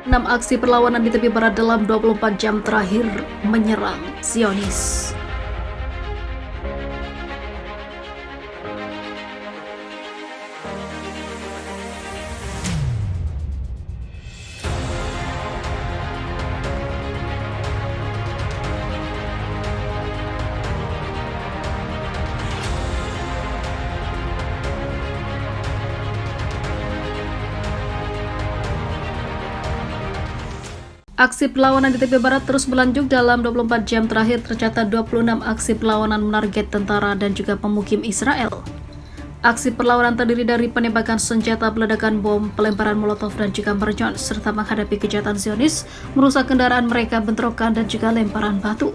6 aksi perlawanan di tepi barat dalam 24 jam terakhir menyerang Zionis. Aksi perlawanan di tepi barat terus berlanjut. Dalam 24 jam terakhir tercatat 26 aksi perlawanan menarget tentara dan juga pemukim Israel. Aksi perlawanan terdiri dari penembakan senjata, peledakan bom, pelemparan molotov dan juga mercon, serta menghadapi kejahatan Zionis, merusak kendaraan mereka, bentrokan dan juga lemparan batu.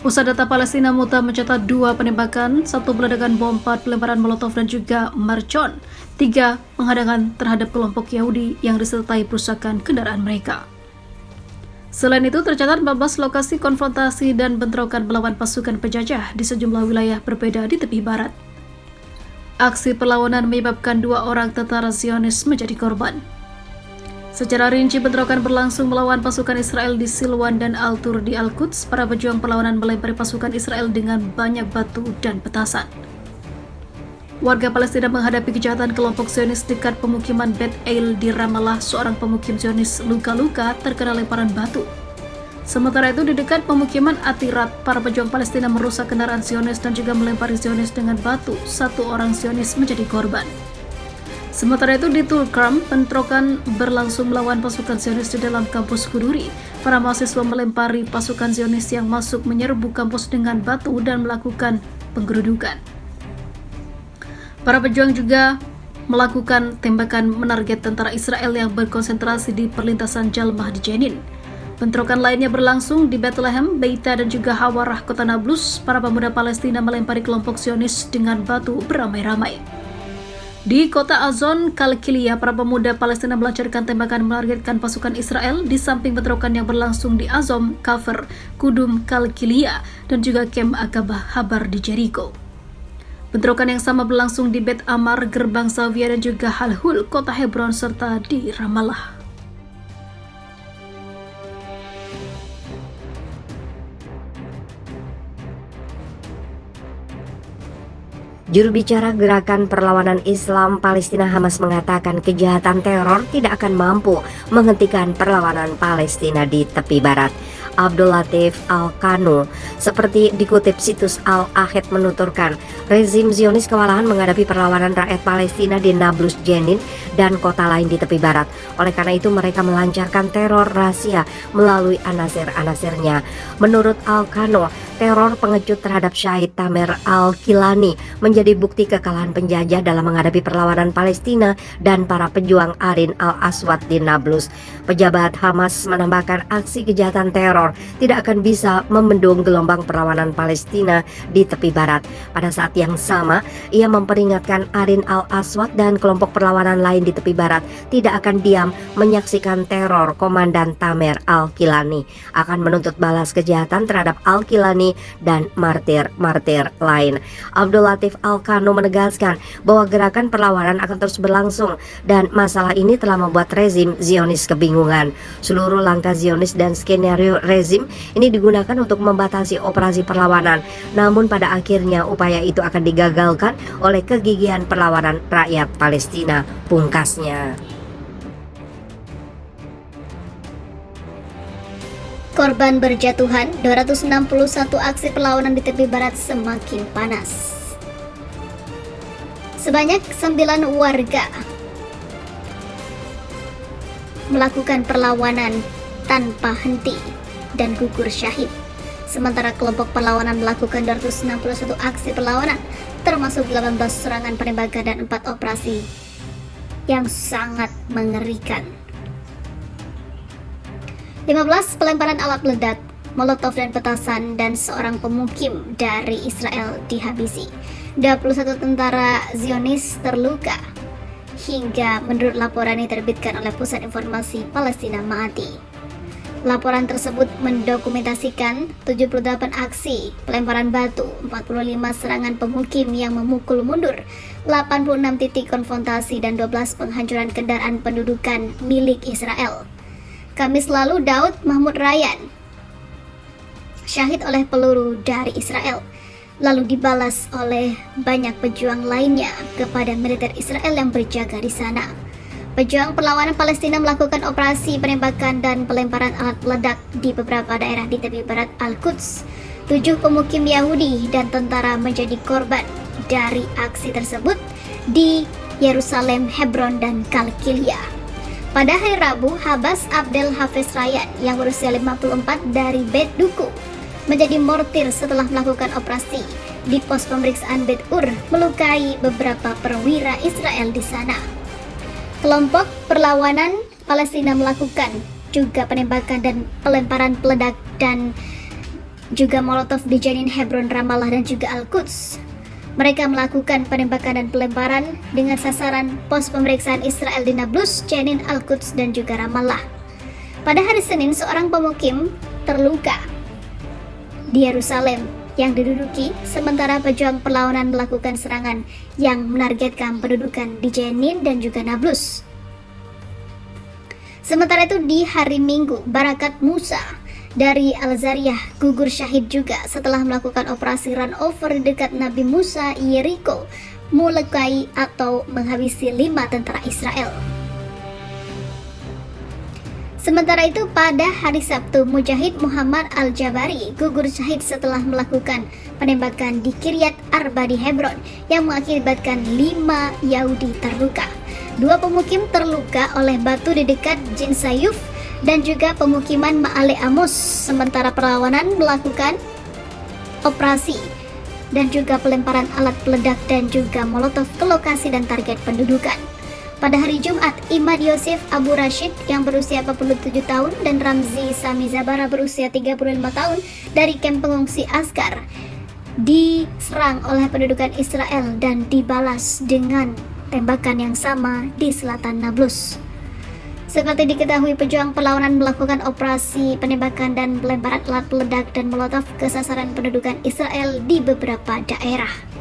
Pusat Data Palestina Muta mencatat 2 penembakan, 1 peledakan bom, 4 pelemparan molotov dan juga mercon, 3 penghadangan terhadap kelompok Yahudi yang disertai perusakan kendaraan mereka. Selain itu, tercatat 14 lokasi konfrontasi dan bentrokan melawan pasukan penjajah di sejumlah wilayah berbeda di tepi barat. Aksi perlawanan menyebabkan 2 orang tentara Zionis menjadi korban. Secara rinci, bentrokan berlangsung melawan pasukan Israel di Silwan dan Al-Tur di Al-Quds. Para pejuang perlawanan melempari pasukan Israel dengan banyak batu dan petasan. Warga Palestina menghadapi kejahatan kelompok Zionis dekat pemukiman Bet El di Ramallah. Seorang pemukim Zionis luka-luka terkena lemparan batu. Sementara itu, di dekat pemukiman Atirat, para pejuang Palestina merusak kendaraan Zionis dan juga melempari Zionis dengan batu. 1 orang Zionis menjadi korban. Sementara itu, di Tulkarm, bentrokan berlangsung melawan pasukan Zionis di dalam kampus Kuduri. Para mahasiswa melempari pasukan Zionis yang masuk menyerbu kampus dengan batu dan melakukan penggerudukan. Para pejuang juga melakukan tembakan menarget tentara Israel yang berkonsentrasi di perlintasan Jalmah di Jenin. Bentrokan lainnya berlangsung di Bethlehem, Beita dan juga Hawarah, kota Nablus. Para pemuda Palestina melempari kelompok Zionis dengan batu beramai-ramai. Di kota Azon, Kalkilia, para pemuda Palestina melancarkan tembakan menargetkan pasukan Israel di samping bentrokan yang berlangsung di Azom, Kafir, Kudum, Kalkilia, dan juga Kem Akabah Habar di Jericho. Bentrokan yang sama berlangsung di Bet Amar, Gerbang Zavia, dan juga Halhul, kota Hebron, serta di Ramallah. Juru bicara Gerakan Perlawanan Islam Palestina Hamas mengatakan kejahatan teror tidak akan mampu menghentikan perlawanan Palestina di tepi barat. Abdul Latif Al-Qanu, seperti dikutip situs Al-Ahad, menuturkan rezim Zionis kewalahan menghadapi perlawanan rakyat Palestina di Nablus, Jenin, dan kota lain di tepi barat. Oleh karena itu mereka melancarkan teror rahasia melalui anasir-anasirnya. Menurut Al-Qanu, teror pengecut terhadap Syahid Tamer Al-Kilani menjadi bukti kekalahan penjajah dalam menghadapi perlawanan Palestina dan para pejuang Arin Al-Aswad di Nablus. Pejabat Hamas menambahkan aksi kejahatan teror tidak akan bisa membendung gelombang perlawanan Palestina di tepi barat. Pada saat yang sama, ia memperingatkan Arin Al-Aswad dan kelompok perlawanan lain di tepi barat tidak akan diam menyaksikan teror Komandan Tamer Al-Kilani, akan menuntut balas kejahatan terhadap Al-Kilani dan martir-martir lain. Abdul Latif Al-Qanu menegaskan bahwa gerakan perlawanan akan terus berlangsung dan masalah ini telah membuat rezim Zionis kebingungan. Seluruh langkah Zionis dan skenario rezim ini digunakan untuk membatasi operasi perlawanan, namun pada akhirnya upaya itu akan digagalkan oleh kegigihan perlawanan rakyat Palestina, pungkasnya. Korban berjatuhan, 261 aksi perlawanan di tepi barat semakin panas. Sebanyak 9 warga melakukan perlawanan tanpa henti dan gugur syahid. Sementara kelompok perlawanan melakukan 261 aksi perlawanan, termasuk 18 serangan penembakan dan 4 operasi yang sangat mengerikan. 15 pelemparan alat peledak, molotov dan petasan, dan seorang pemukim dari Israel dihabisi. 21 tentara Zionis terluka, hingga menurut laporan yang diterbitkan oleh Pusat Informasi Palestina Ma'ati. Laporan tersebut mendokumentasikan 78 aksi pelemparan batu, 45 serangan pemukim yang memukul mundur, 86 titik konfrontasi, dan 12 penghancuran kendaraan pendudukan milik Israel. Kamis lalu Daud Mahmud Ryan syahid oleh peluru dari Israel, lalu dibalas oleh banyak pejuang lainnya kepada militer Israel yang berjaga di sana. Pejuang perlawanan Palestina melakukan operasi penembakan dan pelemparan alat peledak di beberapa daerah di tepi barat Al-Quds. 7 pemukim Yahudi dan tentara menjadi korban dari aksi tersebut di Yerusalem, Hebron, dan Kalkilia. Pada hari Rabu, Habas Abdel Hafiz Ryan yang berusia 54 dari Bet Duku menjadi mortir setelah melakukan operasi di pos pemeriksaan Bet Ur, melukai beberapa perwira Israel di sana. Kelompok perlawanan Palestina melakukan juga penembakan dan pelemparan peledak dan juga molotov di Jenin, Hebron, Ramallah, dan juga Al-Quds. Mereka melakukan penembakan dan pelemparan dengan sasaran pos pemeriksaan Israel di Nablus, Jenin, Al-Quds, dan juga Ramallah. Pada hari Senin, seorang pemukim terluka di Yerusalem yang diduduki, sementara pejuang perlawanan melakukan serangan yang menargetkan pendudukan di Jenin dan juga Nablus. Sementara itu di hari Minggu, Barakat Musa dari Al-Zariyah gugur syahid juga setelah melakukan operasi run over di dekat Nabi Musa, Yeriko, melukai atau menghabisi 5 tentara Israel. Sementara itu pada hari Sabtu, Mujahid Muhammad Al-Jabari gugur syahid setelah melakukan penembakan di Kiryat Arba di Hebron yang mengakibatkan 5 Yahudi terluka. 2 pemukim terluka oleh batu di dekat Jin Sayuf dan juga pemukiman Ma'ale Amos, sementara perlawanan melakukan operasi dan juga pelemparan alat peledak dan juga molotov ke lokasi dan target pendudukan. Pada hari Jumat, Imad Yosef Abu Rashid yang berusia 47 tahun dan Ramzi Sami Zabara berusia 35 tahun dari kamp pengungsi Askar diserang oleh pendudukan Israel dan dibalas dengan tembakan yang sama di selatan Nablus. Seperti diketahui, pejuang perlawanan melakukan operasi penembakan dan pelemparan alat peledak dan molotov ke sasaran pendudukan Israel di beberapa daerah.